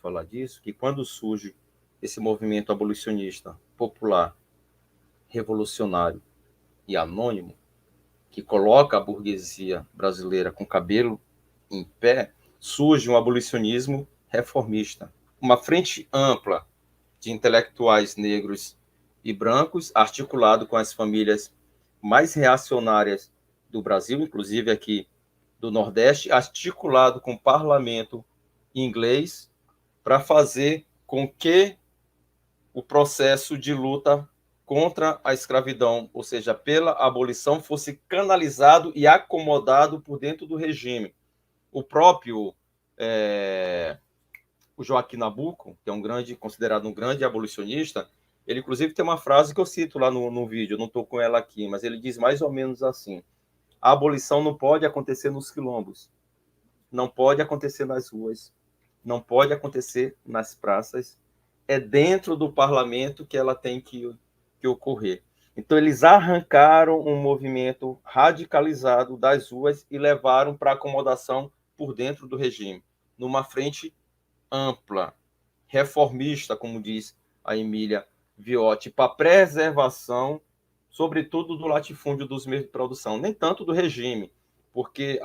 falar disso, que quando surge esse movimento abolicionista popular, revolucionário e anônimo, que coloca a burguesia brasileira com cabelo em pé, surge um abolicionismo reformista, uma frente ampla de intelectuais negros e brancos, articulado com as famílias mais reacionárias do Brasil, inclusive aqui do Nordeste, articulado com o parlamento inglês, para fazer com que o processo de luta contra a escravidão, ou seja, pela abolição, fosse canalizado e acomodado por dentro do regime. O próprio o Joaquim Nabuco, que é considerado um grande abolicionista, ele inclusive tem uma frase que eu cito lá no vídeo, eu não estou com ela aqui, mas ele diz mais ou menos assim: a abolição não pode acontecer nos quilombos, não pode acontecer nas ruas, não pode acontecer nas praças, é dentro do parlamento que ela tem que ocorrer. Então, eles arrancaram um movimento radicalizado das ruas e levaram para acomodação por dentro do regime, numa frente ampla, reformista, como diz a Emília Viotti, para preservação, sobretudo do latifúndio dos meios de produção, nem tanto do regime, porque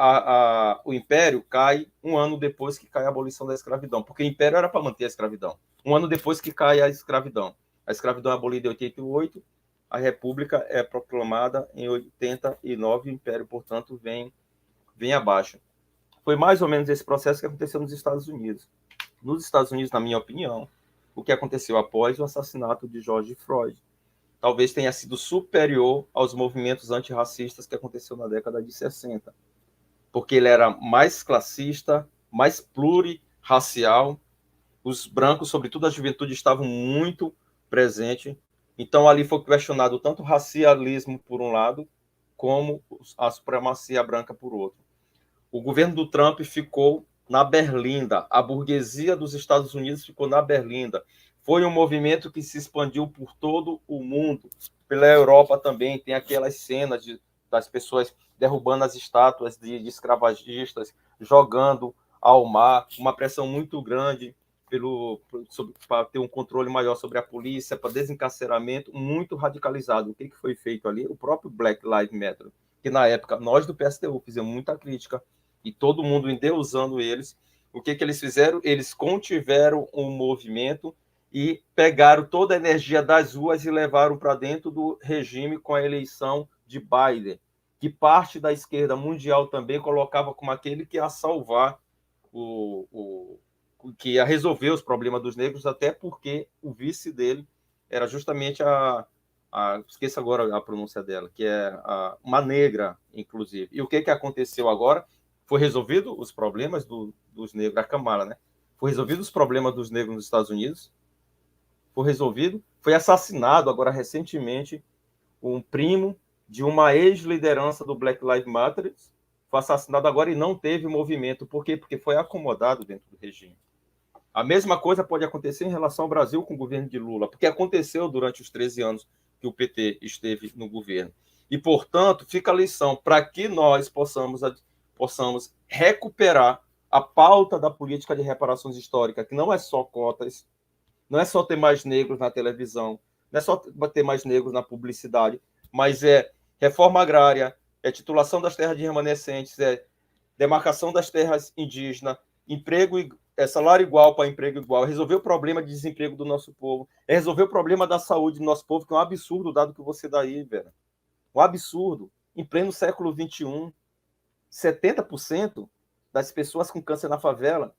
o Império cai um ano depois que cai a abolição da escravidão, porque o Império era para manter a escravidão. Um ano depois que cai a escravidão. A escravidão é abolida em 88, a República é proclamada em 89, o Império, portanto, vem abaixo. Foi mais ou menos esse processo que aconteceu nos Estados Unidos. Nos Estados Unidos, na minha opinião, o que aconteceu após o assassinato de George Floyd talvez tenha sido superior aos movimentos antirracistas que aconteceu na década de 60, porque ele era mais classista, mais plurirracial, os brancos, sobretudo a juventude, estavam muito presentes, então ali foi questionado tanto o racialismo por um lado, como a supremacia branca por outro. O governo do Trump ficou na berlinda, a burguesia dos Estados Unidos ficou na berlinda. Foi um movimento que se expandiu por todo o mundo, pela Europa também, tem aquelas cenas das pessoas derrubando as estátuas de escravagistas, jogando ao mar, uma pressão muito grande para ter um controle maior sobre a polícia, para desencarceramento, muito radicalizado. O que foi feito ali? O próprio Black Lives Matter, que na época nós do PSTU fizemos muita crítica, e todo mundo endeusando eles. O que eles fizeram? Eles contiveram um movimento e pegaram toda a energia das ruas e levaram para dentro do regime com a eleição de Biden, que parte da esquerda mundial também colocava como aquele que ia salvar que ia resolver os problemas dos negros, até porque o vice dele era justamente esqueça agora a pronúncia dela, que é uma negra, inclusive. E o que aconteceu agora? Foi resolvido os problemas dos negros, a Kamala, né? Foi resolvido os problemas dos negros nos Estados Unidos, foi resolvido, foi assassinado agora recentemente um primo de uma ex-liderança do Black Lives Matter, foi assassinado agora e não teve movimento. Por quê? Porque foi acomodado dentro do regime. A mesma coisa pode acontecer em relação ao Brasil com o governo de Lula, porque aconteceu durante os 13 anos que o PT esteve no governo. E, portanto, fica a lição para que nós possamos recuperar a pauta da política de reparações históricas, que não é só cotas, não é só ter mais negros na televisão, não é só ter mais negros na publicidade, mas é reforma agrária, é titulação das terras de remanescentes, é demarcação das terras indígenas, salário igual para emprego igual, é resolver o problema de desemprego do nosso povo, é resolver o problema da saúde do nosso povo, que é um absurdo o dado que você dá aí, velho. Um absurdo. Em pleno século XXI, 70% das pessoas com câncer na favela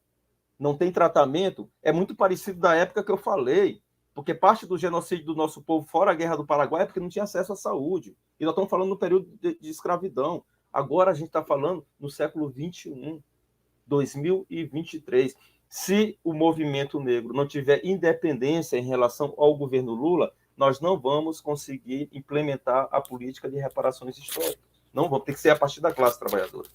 não tem tratamento. É muito parecido da época que eu falei, porque parte do genocídio do nosso povo, fora a Guerra do Paraguai, é porque não tinha acesso à saúde. E nós estamos falando no período de escravidão. Agora a gente está falando no século XXI, 2023. Se o movimento negro não tiver independência em relação ao governo Lula, nós não vamos conseguir implementar a política de reparações históricas. Não vamos ter que ser a partir da classe trabalhadora.